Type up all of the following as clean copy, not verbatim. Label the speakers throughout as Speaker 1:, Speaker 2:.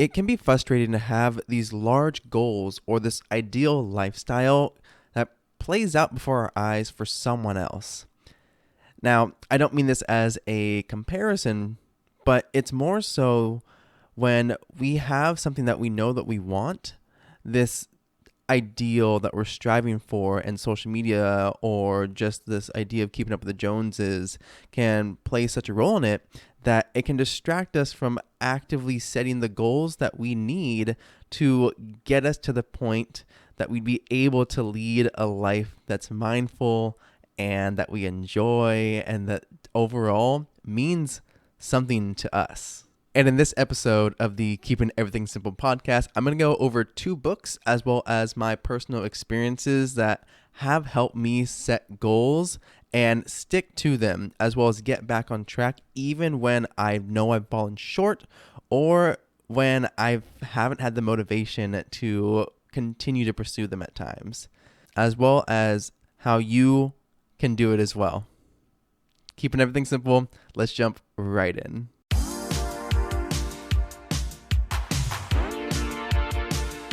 Speaker 1: It can be frustrating to have these large goals or this ideal lifestyle that plays out before our eyes for someone else. Now, I don't mean this as a comparison, but it's more so when we have something that we know that we want, this ideal that we're striving for, and social media or just this idea of keeping up with the Joneses can play such a role in it that it can distract us from actively setting the goals that we need to get us to the point that we'd be able to lead a life that's mindful and that we enjoy and that overall means something to us. And in this episode of the Keeping Everything Simple podcast, I'm going to go over 2 books as well as my personal experiences that have helped me set goals and stick to them, as well as get back on track even when I know I've fallen short or when I haven't had the motivation to continue to pursue them at times, as well as how you can do it as well. Keeping everything simple, let's jump right in.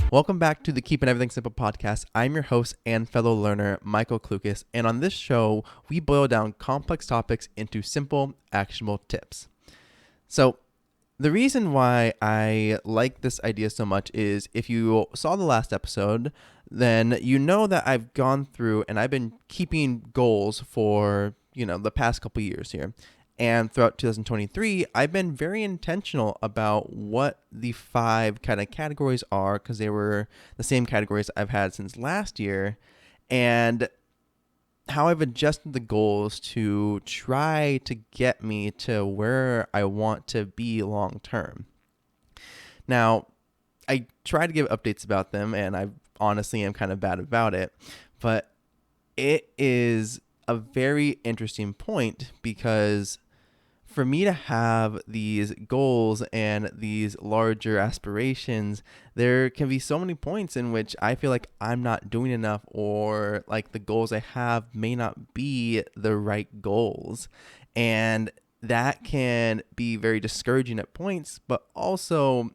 Speaker 1: Welcome back to the Keeping Everything Simple podcast. I'm your host and fellow learner, Michael Klucas, and on this show, we boil down complex topics into simple, actionable tips. So, the reason why I like this idea so much is if you saw the last episode, then you know that I've gone through and I've been keeping goals for, the past couple years here. And throughout 2023, I've been very intentional about what the 5 kind of categories are, because they were the same categories I've had since last year, and how I've adjusted the goals to try to get me to where I want to be long term. Now, I try to give updates about them, and I honestly am kind of bad about it, but it is a very interesting point because for me to have these goals and these larger aspirations, there can be so many points in which I feel like I'm not doing enough, or like the goals I have may not be the right goals. And that can be very discouraging at points, but also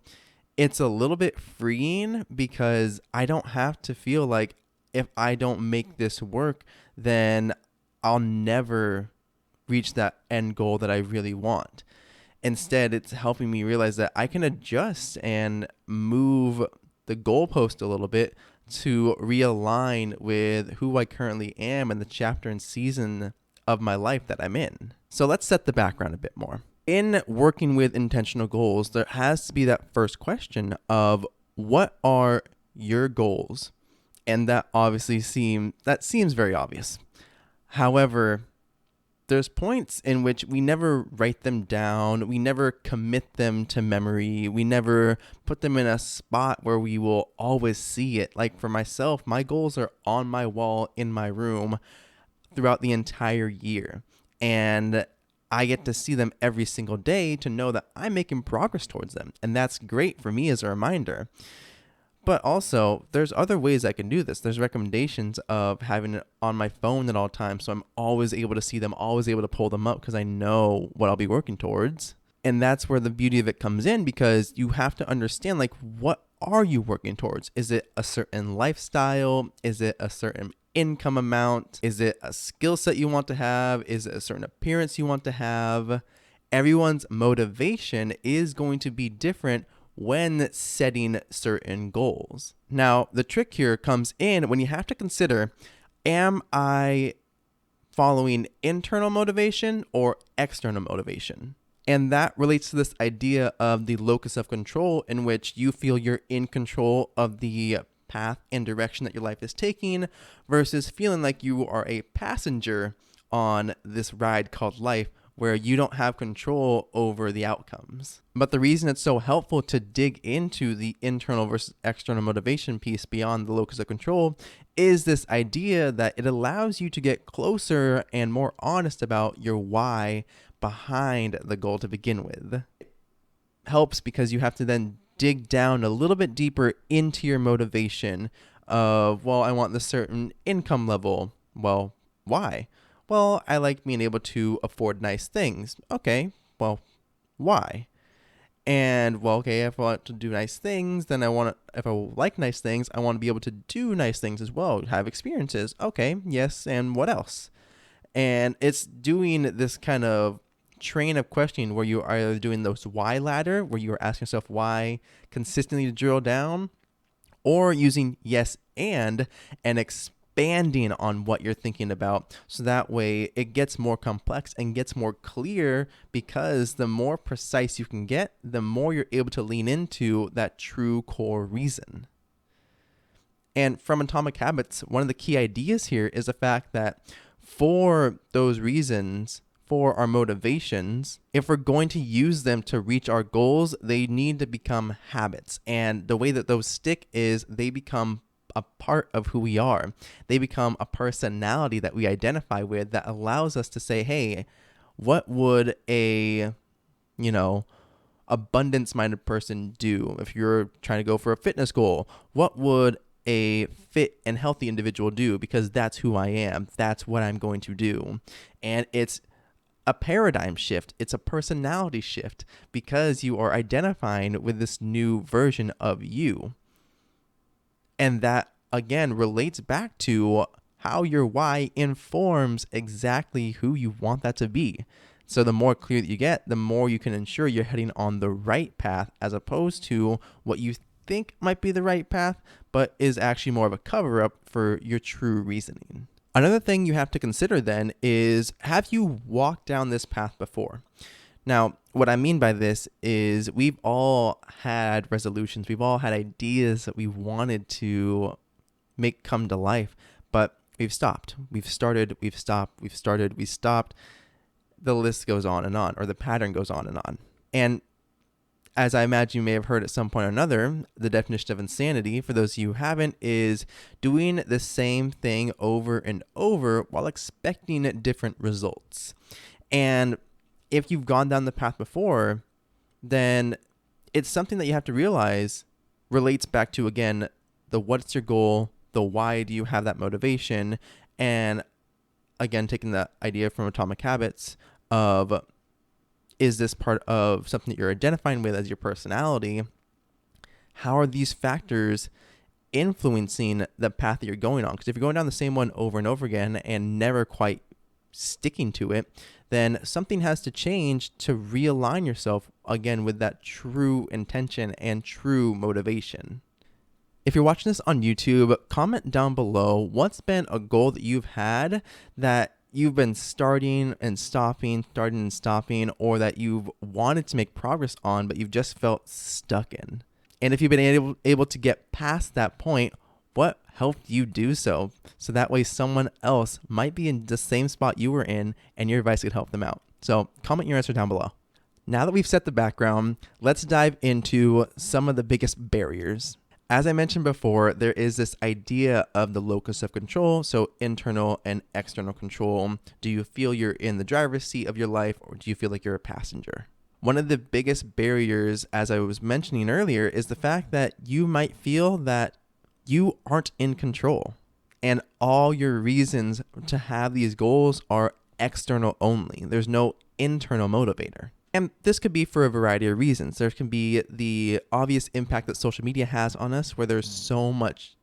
Speaker 1: it's a little bit freeing because I don't have to feel like if I don't make this work, then I'll never reach that end goal that I really want. Instead, it's helping me realize that I can adjust and move the goalpost a little bit to realign with who I currently am and the chapter and season of my life that I'm in. So let's set the background a bit more. In working with intentional goals, there has to be that first question of what are your goals? And that obviously seems very obvious. However, there's points in which we never write them down. We never commit them to memory. We never put them in a spot where we will always see it. Like for myself, my goals are on my wall in my room throughout the entire year. And I get to see them every single day to know that I'm making progress towards them. And that's great for me as a reminder. But also, there's other ways I can do this. There's recommendations of having it on my phone at all times, so I'm always able to see them, always able to pull them up because I know what I'll be working towards. And that's where the beauty of it comes in, because you have to understand, like, what are you working towards? Is it a certain lifestyle? Is it a certain income amount? Is it a skill set you want to have? Is it a certain appearance you want to have? Everyone's motivation is going to be different when setting certain goals. Now, the trick here comes in when you have to consider, am I following internal motivation or external motivation? And that relates to this idea of the locus of control, in which you feel you're in control of the path and direction that your life is taking, versus feeling like you are a passenger on this ride called life, where you don't have control over the outcomes. But the reason it's so helpful to dig into the internal versus external motivation piece beyond the locus of control is this idea that it allows you to get closer and more honest about your why behind the goal to begin with. It helps because you have to then dig down a little bit deeper into your motivation of, well, I want this certain income level. Well, why? Well, I like being able to afford nice things. Okay, well, why? And well, okay, if I want to do nice things, then if I like nice things, I want to be able to do nice things as well, have experiences. Okay, yes, and what else? And it's doing this kind of train of questioning where you are either doing those why ladder, where you are asking yourself why consistently to drill down, or using yes and expanding on what you're thinking about. So that way it gets more complex and gets more clear, because the more precise you can get, the more you're able to lean into that true core reason. And from Atomic Habits, one of the key ideas here is the fact that for those reasons, for our motivations, if we're going to use them to reach our goals, they need to become habits. And the way that those stick is they become a part of who we are. They become a personality that we identify with that allows us to say, hey, what would a, abundance minded person do? If you're trying to go for a fitness goal, what would a fit and healthy individual do? Because that's who I am. That's what I'm going to do. And it's a paradigm shift. It's a personality shift, because you are identifying with this new version of you. And that again relates back to how your why informs exactly who you want that to be. So the more clear that you get, the more you can ensure you're heading on the right path, as opposed to what you think might be the right path, but is actually more of a cover up for your true reasoning. Another thing you have to consider then is, have you walked down this path before? Now, what I mean by this is we've all had resolutions. We've all had ideas that we wanted to make come to life, but we've stopped. We've started, we've stopped, we've started, we stopped. The list goes on, or the pattern goes on. And as I imagine you may have heard at some point or another, the definition of insanity, for those of you who haven't, is doing the same thing over and over while expecting different results. And if you've gone down the path before, then it's something that you have to realize relates back to, again, the what's your goal, the why do you have that motivation, and again, taking the idea from Atomic Habits of, is this part of something that you're identifying with as your personality? How are these factors influencing the path that you're going on? Because if you're going down the same one over and over again and never quite sticking to it, then something has to change to realign yourself again with that true intention and true motivation. If you're watching this on YouTube, comment down below what's been a goal that you've had that you've been starting and stopping, or that you've wanted to make progress on, but you've just felt stuck in. And if you've been able to get past that point, what helped you do so? So that way someone else might be in the same spot you were in, and your advice could help them out. So comment your answer down below. Now that we've set the background, let's dive into some of the biggest barriers. As I mentioned before, there is this idea of the locus of control, so internal and external control. Do you feel you're in the driver's seat of your life, or do you feel like you're a passenger? One of the biggest barriers, as I was mentioning earlier, is the fact that you might feel that you aren't in control, and all your reasons to have these goals are external only. There's no internal motivator. And this could be for a variety of reasons. There can be the obvious impact that social media has on us, where there's so much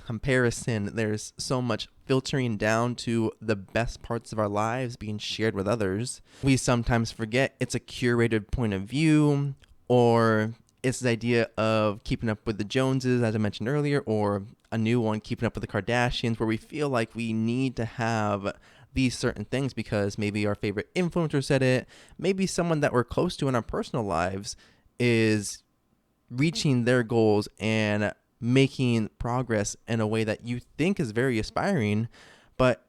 Speaker 1: comparison, there's so much filtering down to the best parts of our lives being shared with others. We sometimes forget it's a curated point of view, or it's the idea of keeping up with the Joneses, as I mentioned earlier, or a new one, keeping up with the Kardashians, where we feel like we need to have these certain things because maybe our favorite influencer said it, maybe someone that we're close to in our personal lives is reaching their goals and making progress in a way that you think is very aspiring, but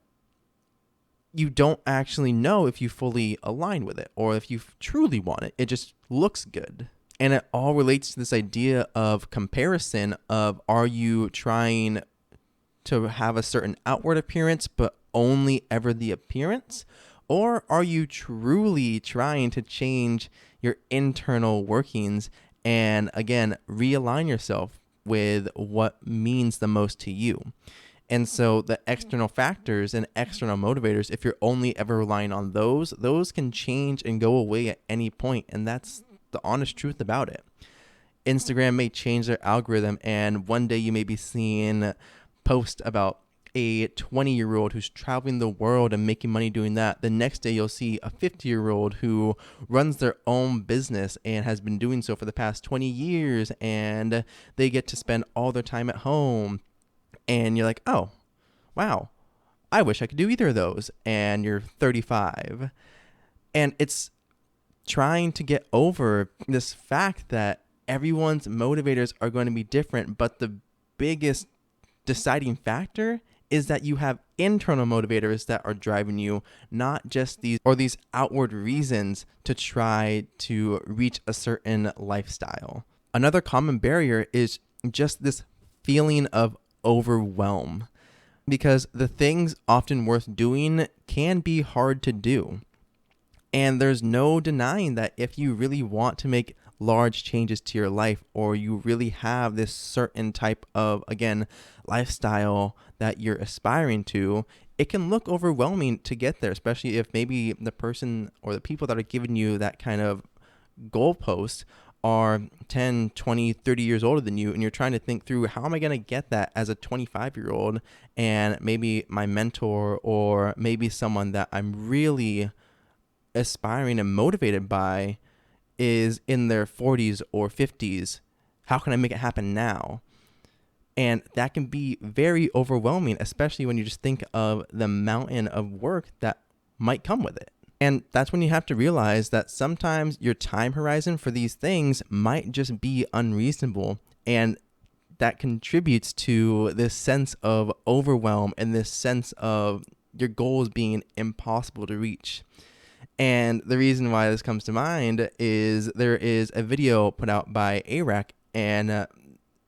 Speaker 1: you don't actually know if you fully align with it or if you truly want it. It just looks good. And it all relates to this idea of comparison of, are you trying to have a certain outward appearance, but only ever the appearance? Or are you truly trying to change your internal workings and, again, realign yourself with what means the most to you? And so the external factors and external motivators, if you're only ever relying on those can change and go away at any point. And that's the honest truth about it. Instagram may change their algorithm, and one day you may be seeing posts about a 20-year-old who's traveling the world and making money doing that. The next day you'll see a 50-year-old who runs their own business and has been doing so for the past 20 years, and they get to spend all their time at home. And you're like, oh, wow, I wish I could do either of those. And you're 35. And it's trying to get over this fact that everyone's motivators are going to be different, but the biggest deciding factor is that you have internal motivators that are driving you, not just these outward reasons to try to reach a certain lifestyle. Another common barrier is just this feeling of overwhelm, because the things often worth doing can be hard to do. And there's no denying that if you really want to make large changes to your life, or you really have this certain type of, again, lifestyle that you're aspiring to, it can look overwhelming to get there, especially if maybe the person or the people that are giving you that kind of goalpost are 10, 20, 30 years older than you, and you're trying to think through, how am I going to get that as a 25-year-old? And maybe my mentor, or maybe someone that I'm really aspiring and motivated by, is in their 40s or 50s. How can I make it happen now? And that can be very overwhelming, especially when you just think of the mountain of work that might come with it. And that's when you have to realize that sometimes your time horizon for these things might just be unreasonable, and that contributes to this sense of overwhelm and this sense of your goals being impossible to reach. And the reason why this comes to mind is there is a video put out by ARAC, and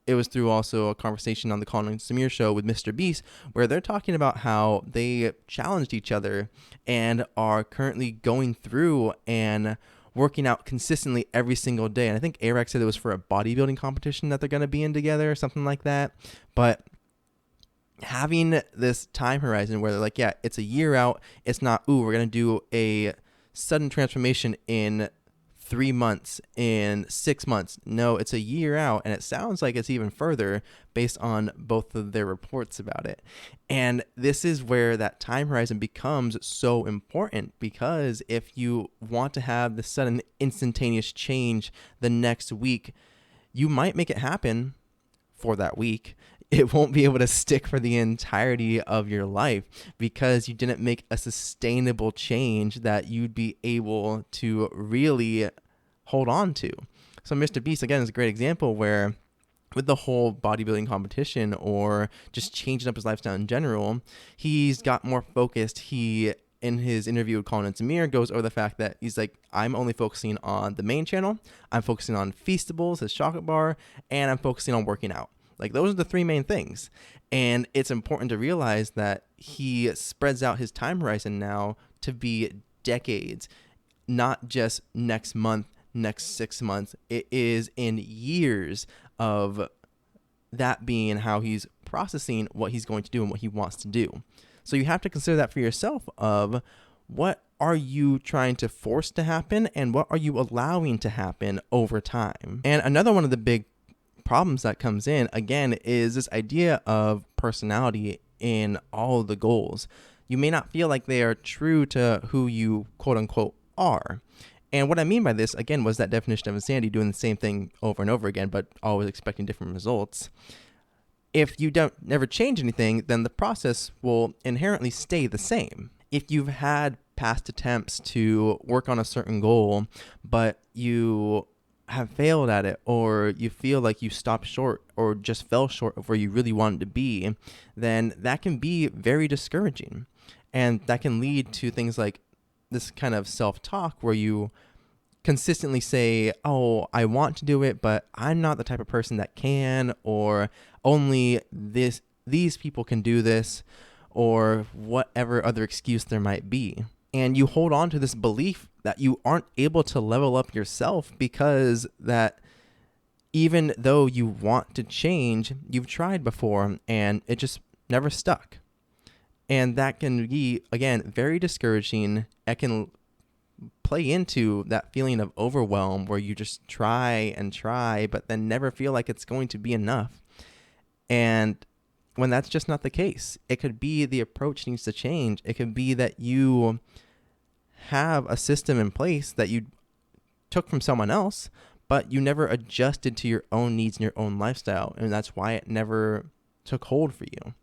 Speaker 1: it was through also a conversation on the Colin and Samir show with Mr. Beast, where they're talking about how they challenged each other and are currently going through and working out consistently every single day. And I think ARAC said it was for a bodybuilding competition that they're going to be in together or something like that. But having this time horizon where they're like, yeah, it's a year out. It's not, we're going to do a sudden transformation in 3 months, in 6 months. No, it's a year out, and it sounds like it's even further based on both of their reports about it. And this is where that time horizon becomes so important, because if you want to have the sudden instantaneous change the next week, you might make it happen for that week. It won't be able to stick for the entirety of your life, because you didn't make a sustainable change that you'd be able to really hold on to. So Mr. Beast, again, is a great example where with the whole bodybuilding competition, or just changing up his lifestyle in general, he's got more focused. He, in his interview with Colin and Samir, goes over the fact that he's like, I'm only focusing on the main channel, I'm focusing on Feastables, his chocolate bar, and I'm focusing on working out. Like, those are the three main things. And it's important to realize that he spreads out his time horizon now to be decades, not just next month, next 6 months. It is in years of that being how he's processing what he's going to do and what he wants to do. So you have to consider that for yourself, of what are you trying to force to happen and what are you allowing to happen over time. And another one of the big problems that comes in, again, is this idea of personality in all of the goals. You may not feel like they are true to who you quote unquote are. And what I mean by this, again, was that definition of insanity, doing the same thing over and over again, but always expecting different results. If you don't never change anything, then the process will inherently stay the same. If you've had past attempts to work on a certain goal, but you have failed at it, or you feel like you stopped short or just fell short of where you really wanted to be, then that can be very discouraging. And that can lead to things like this kind of self-talk where you consistently say, oh, I want to do it, but I'm not the type of person that can, or only these people can do this, or whatever other excuse there might be. And you hold on to this belief that you aren't able to level up yourself, because that even though you want to change, you've tried before and it just never stuck. And that can be, again, very discouraging. It can play into that feeling of overwhelm where you just try and try, but then never feel like it's going to be enough. And when that's just not the case, it could be the approach needs to change. It could be that you have a system in place that you took from someone else, but you never adjusted to your own needs and your own lifestyle. And that's why it never took hold for you.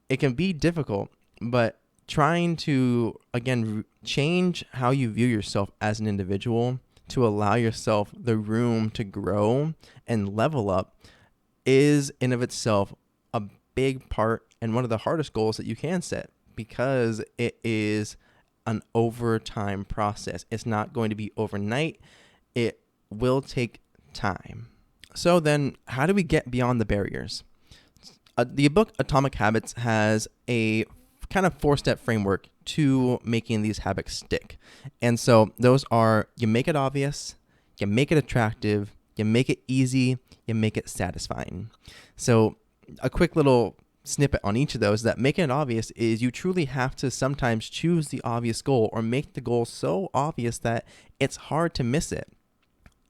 Speaker 1: It can be difficult, but trying to, again, change how you view yourself as an individual to allow yourself the room to grow and level up is in of itself a big part and one of the hardest goals that you can set, because it is an overtime process. It's not going to be overnight. It will take time. So then, how do we get beyond the barriers? The book Atomic Habits has a kind of 4-step framework to making these habits stick. And so those are: you make it obvious, you make it attractive, you make it easy, you make it satisfying. So a quick little snippet on each of those: that making it obvious is you truly have to sometimes choose the obvious goal or make the goal so obvious that it's hard to miss it.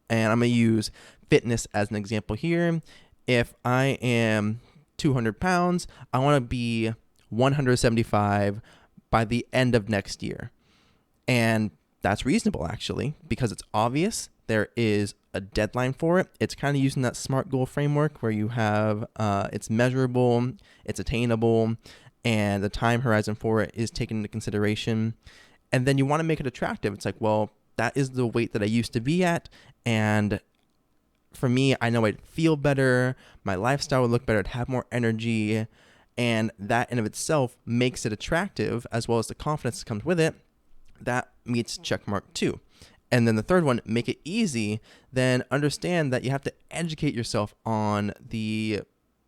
Speaker 1: And I'm going to use fitness as an example here. If I am 200 pounds, I want to be 175 by the end of next year. And that's reasonable, actually, because it's obvious. There is a deadline for it. It's kind of using that SMART goal framework where you have it's measurable, it's attainable, and the time horizon for it is taken into consideration. And then you want to make it attractive. It's like, well, that is the weight that I used to be at, and for me, I know I'd feel better, my lifestyle would look better, I'd have more energy, and that in of itself makes it attractive, as well as the confidence that comes with it. That meets checkmark 2. And then the third one, make it easy. Then understand that you have to educate yourself on the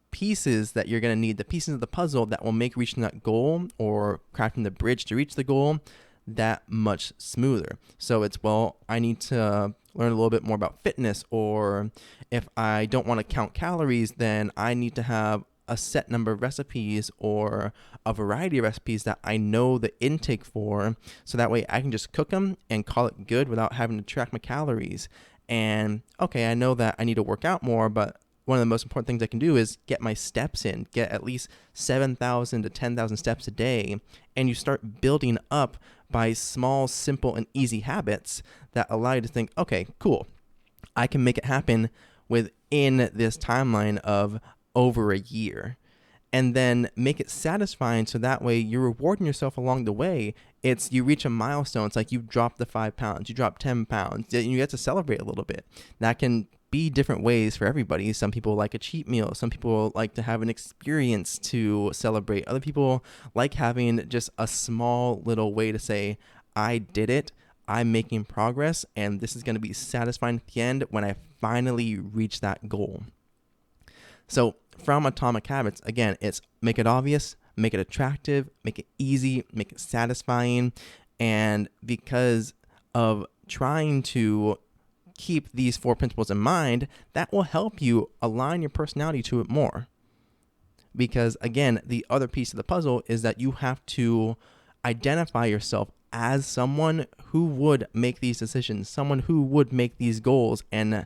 Speaker 1: pieces that you're going to need, the pieces of the puzzle that will make reaching that goal or crafting the bridge to reach the goal that much smoother. So it's, well, I need to learn a little bit more about fitness, or if I don't want to count calories, then I need to have a set number of recipes or a variety of recipes that I know the intake for, so that way I can just cook them and call it good without having to track my calories. And okay, I know that I need to work out more, but one of the most important things I can do is get my steps in, get at least 7,000 to 10,000 steps a day. And you start building up by small, simple, and easy habits that allow you to think, okay, cool, I can make it happen within this timeline of over a year. And then make it satisfying, so that way you're rewarding yourself along the way. It's, you reach a milestone. It's like you've dropped the 5 pounds, you dropped 10 pounds, and you get to celebrate a little bit. That can be different ways for everybody. Some people like a cheat meal. Some people like to have an experience to celebrate. Other people like having just a small little way to say, I did it, I'm making progress, and this is going to be satisfying at the end when I finally reach that goal. So from Atomic Habits, again, it's make it obvious, make it attractive, make it easy, make it satisfying. And because of trying to keep these 4 principles in mind, that will help you align your personality to it more. Because again, the other piece of the puzzle is that you have to identify yourself as someone who would make these decisions, someone who would make these goals and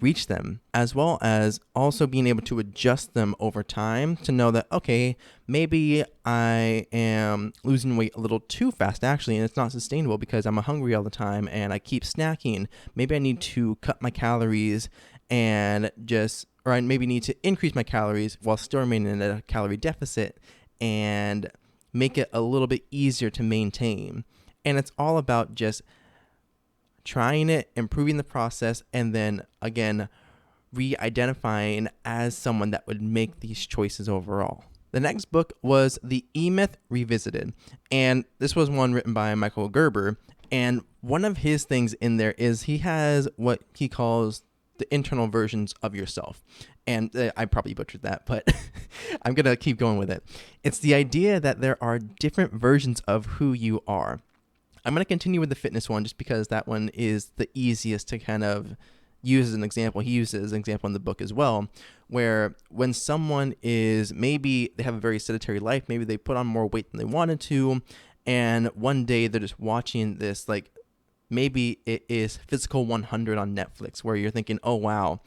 Speaker 1: reach them, as well as also being able to adjust them over time to know that, okay, maybe I am losing weight a little too fast actually, and it's not sustainable because I'm hungry all the time and I keep snacking. Maybe I need to cut my calories and or I maybe need to increase my calories while still remaining in a calorie deficit and make it a little bit easier to maintain. And it's all about just trying it, improving the process, and then again, re-identifying as someone that would make these choices overall. The next book was The E-Myth Revisited, and this was one written by Michael Gerber. And one of his things in there is he has what he calls the internal versions of yourself. And I probably butchered that, but I'm going to keep going with it. It's the idea that there are different versions of who you are. I'm going to continue with the fitness one just because that one is the easiest to kind of use as an example. He uses an example in the book as well, where when someone is, maybe they have a very sedentary life, maybe they put on more weight than they wanted to, and one day they're just watching this like Maybe it is Physical 100 on Netflix, where you're thinking, oh, wow,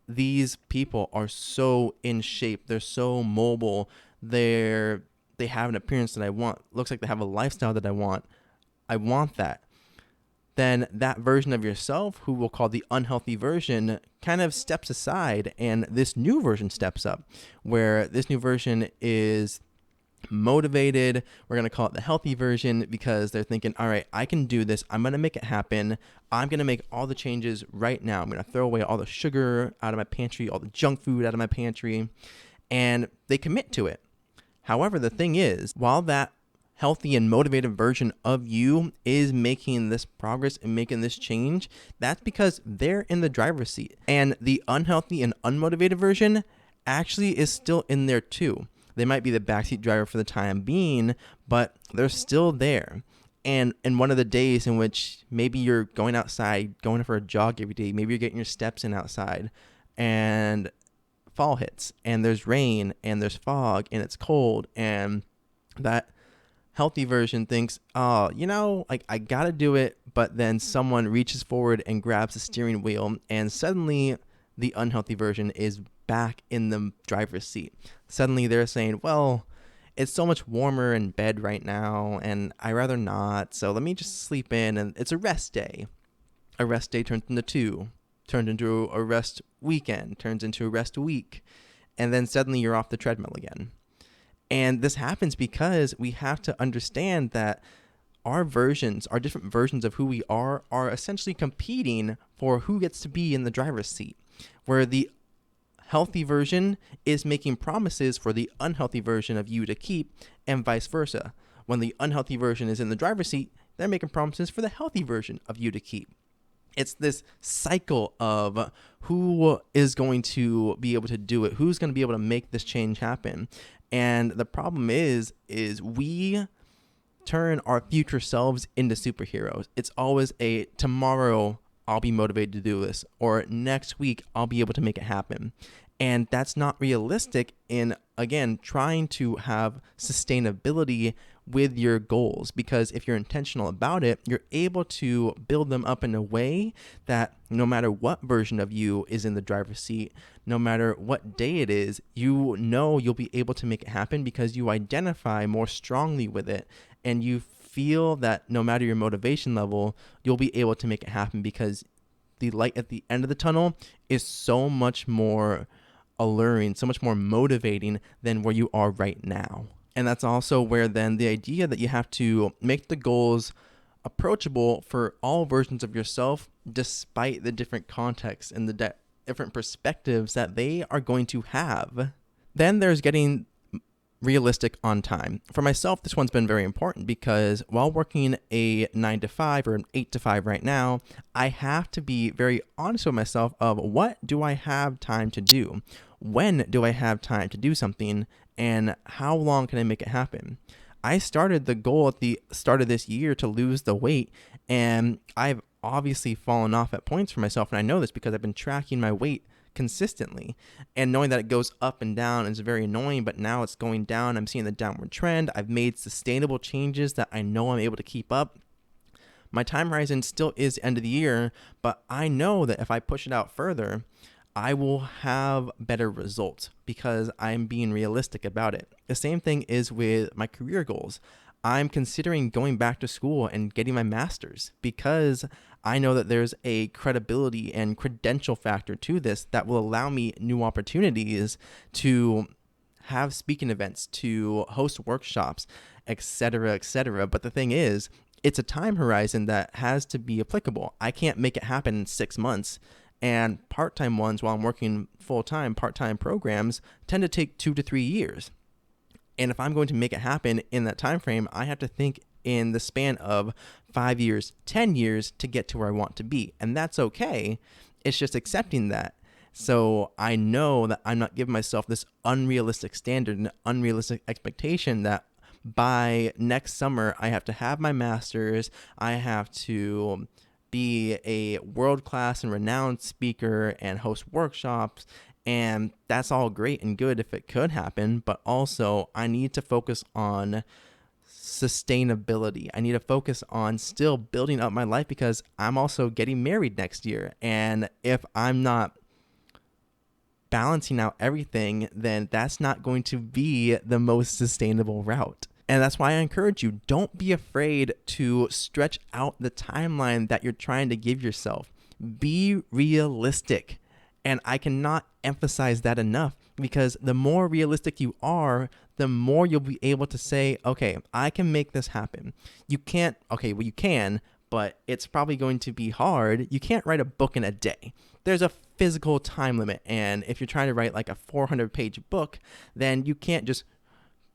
Speaker 1: these people are so in shape. They're so mobile. They have an appearance that I want. Looks like they have a lifestyle that I want. I want that. Then that version of yourself, who we'll call the unhealthy version, kind of steps aside, and this new version steps up, where this new version is motivated. We're going to call it the healthy version, because they're thinking, all right, I can do this. I'm going to make it happen. I'm going to make all the changes right now. I'm going to throw away all the sugar out of my pantry, all the junk food out of my pantry, and they commit to it. However, the thing is, while that healthy and motivated version of you is making this progress and making this change, that's because they're in the driver's seat. And the unhealthy and unmotivated version actually is still in there too. They might be the backseat driver for the time being, but they're still there. And in one of the days in which maybe you're going outside, going for a jog every day, maybe you're getting your steps in outside, and fall hits, and there's rain, and there's fog, and it's cold, and that healthy version thinks, oh, like I gotta do it, but then someone reaches forward and grabs the steering wheel, and suddenly the unhealthy version is back in the driver's seat. Suddenly they're saying, well, it's so much warmer in bed right now, and I rather not, so let me just sleep in, and it's a rest day. A rest day turns into 2, turned into a rest weekend, turns into a rest week, and then suddenly you're off the treadmill again. And this happens because we have to understand that our different versions of who we are essentially competing for who gets to be in the driver's seat, where the healthy version is making promises for the unhealthy version of you to keep, and vice versa. When the unhealthy version is in the driver's seat, they're making promises for the healthy version of you to keep. It's this cycle of who is going to be able to do it, who's going to be able to make this change happen. And the problem is we turn our future selves into superheroes. It's always a tomorrow I'll be motivated to do this, or next week I'll be able to make it happen. And that's not realistic in, again, trying to have sustainability with your goals, because if you're intentional about it, you're able to build them up in a way that no matter what version of you is in the driver's seat, no matter what day it is, you'll be able to make it happen because you identify more strongly with it, and you feel that no matter your motivation level, you'll be able to make it happen because the light at the end of the tunnel is so much more alluring, so much more motivating than where you are right now. And that's also where then the idea that you have to make the goals approachable for all versions of yourself, despite the different contexts and the different perspectives that they are going to have. Then there's getting realistic on time. For myself, this one's been very important because while working a 9 to 5 or an 8 to 5 right now, I have to be very honest with myself of what do I have time to do? When do I have time to do something? And how long can I make it happen? I started the goal at the start of this year to lose the weight, and I've obviously fallen off at points for myself, and I know this because I've been tracking my weight consistently, and knowing that it goes up and down is very annoying, but now it's going down. I'm seeing the downward trend. I've made sustainable changes that I know I'm able to keep up. My time horizon still is end of the year, but I know that if I push it out further, I will have better results because I'm being realistic about it. The same thing is with my career goals. I'm considering going back to school and getting my master's because I know that there's a credibility and credential factor to this that will allow me new opportunities to have speaking events, to host workshops, etc., etc. But the thing is, it's a time horizon that has to be applicable. I can't make it happen in 6 months. And part-time ones, while I'm working full-time, part-time programs tend to take 2 to 3 years. And if I'm going to make it happen in that time frame, I have to think in the span of 5 years, 10 years to get to where I want to be. And that's okay. It's just accepting that. So I know that I'm not giving myself this unrealistic standard and unrealistic expectation that by next summer, I have to have my master's, I have to be a world-class and renowned speaker and host workshops, and that's all great and good if it could happen, but also I need to focus on sustainability. I need to focus on still building up my life because I'm also getting married next year. And if I'm not balancing out everything, then that's not going to be the most sustainable route. And that's why I encourage you, don't be afraid to stretch out the timeline that you're trying to give yourself. Be realistic. And I cannot emphasize that enough, because the more realistic you are, the more you'll be able to say, okay, I can make this happen. You can't, okay, well, you can, but it's probably going to be hard. You can't write a book in a day. There's a physical time limit. And if you're trying to write like a 400-page book, then you can't just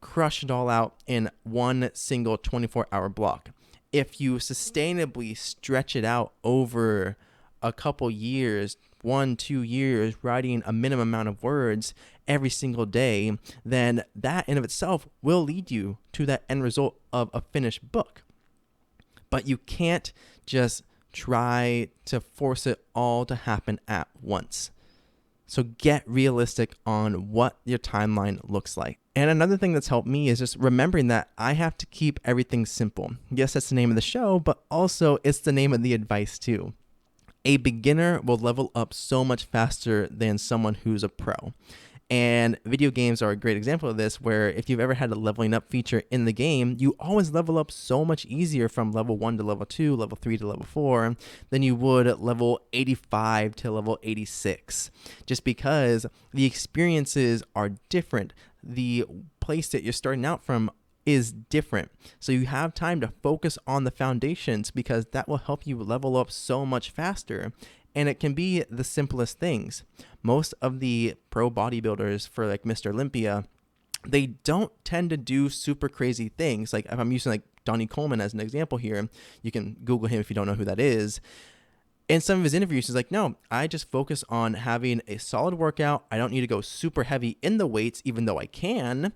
Speaker 1: crush it all out in one single 24-hour block. If you sustainably stretch it out over a couple years, 1-2 years, writing a minimum amount of words every single day, then that in of itself will lead you to that end result of a finished book. But you can't just try to force it all to happen at once. So get realistic on what your timeline looks like. And another thing that's helped me is just remembering that I have to keep everything simple. Yes, that's the name of the show, but also it's the name of the advice too. A beginner will level up so much faster than someone who's a pro. And video games are a great example of this, where if you've ever had a leveling up feature in the game, you always level up so much easier from level 1 to level 2, level 3 to level 4, than you would at level 85 to level 86. Just because the experiences are different. The place that you're starting out from is different. So you have time to focus on the foundations, because that will help you level up so much faster. And it can be the simplest things. Most of the pro bodybuilders for like Mr. Olympia, they don't tend to do super crazy things. Like if I'm using like Donnie Coleman as an example here, you can Google him if you don't know who that is. In some of his interviews, he's like, no, I just focus on having a solid workout. I don't need to go super heavy in the weights, even though I can.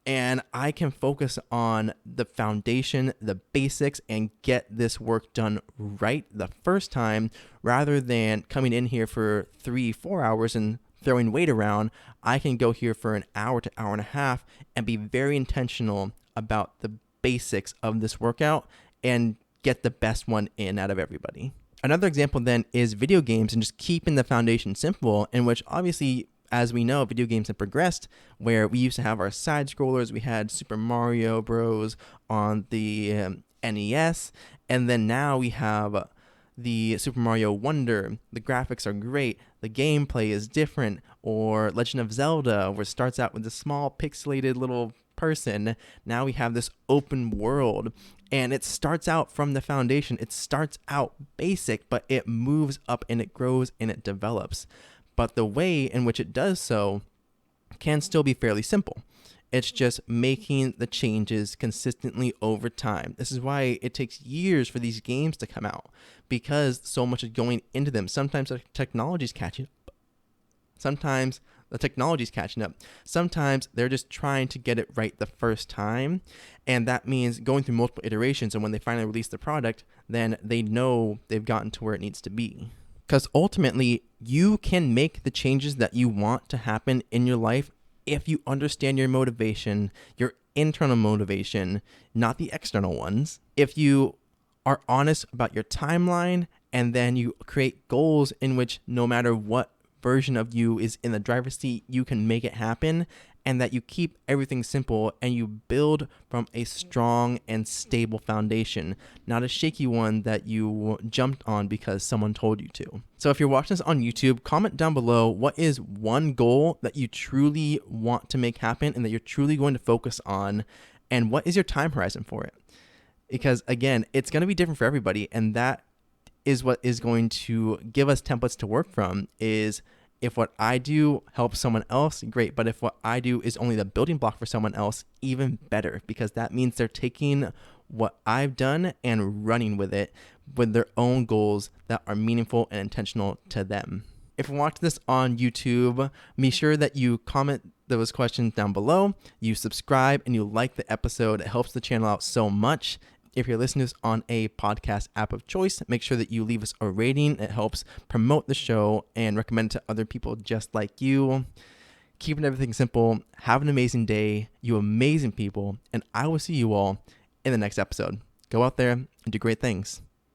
Speaker 1: And I can focus on the foundation, the basics, and get this work done right the first time, rather than coming in here for 3-4 hours and throwing weight around. I can go here for an hour to hour and a half and be very intentional about the basics of this workout and get the best one in out of everybody. Another example then is video games and just keeping the foundation simple, in which obviously, as we know, video games have progressed, where we used to have our side scrollers. We had Super Mario Bros. On the NES, and then now we have the Super Mario Wonder. The graphics are great. The gameplay is different. Or Legend of Zelda, where it starts out with a small pixelated little person. Now we have this open world, and it starts out from the foundation. It starts out basic, but it moves up and it grows and it develops. But the way in which it does so can still be fairly simple. It's just making the changes consistently over time. This is why it takes years for these games to come out, because so much is going into them. Sometimes the technology's catching up. Sometimes they're just trying to get it right the first time. And that means going through multiple iterations. And when they finally release the product, then they know they've gotten to where it needs to be. Because ultimately, you can make the changes that you want to happen in your life if you understand your motivation, your internal motivation, not the external ones. If you are honest about your timeline, and then you create goals in which no matter what version of you is in the driver's seat, you can make it happen, and that you keep everything simple and you build from a strong and stable foundation, not a shaky one that you jumped on because someone told you to. So if you're watching this on YouTube, comment down below what is one goal that you truly want to make happen and that you're truly going to focus on, and what is your time horizon for it? Because again, it's going to be different for everybody, and that is what is going to give us templates to work from. Is if what I do helps someone else, great. But if what I do is only the building block for someone else, even better, because that means they're taking what I've done and running with it with their own goals that are meaningful and intentional to them. If you're watching this on YouTube, be sure that you comment those questions down below, you subscribe, and you like the episode. It helps the channel out so much. If you're listening to this on a podcast app of choice, make sure that you leave us a rating. It helps promote the show and recommend it to other people just like you. keeping everything simple. Have an amazing day, you amazing people, and I will see you all in the next episode. Go out there and do great things.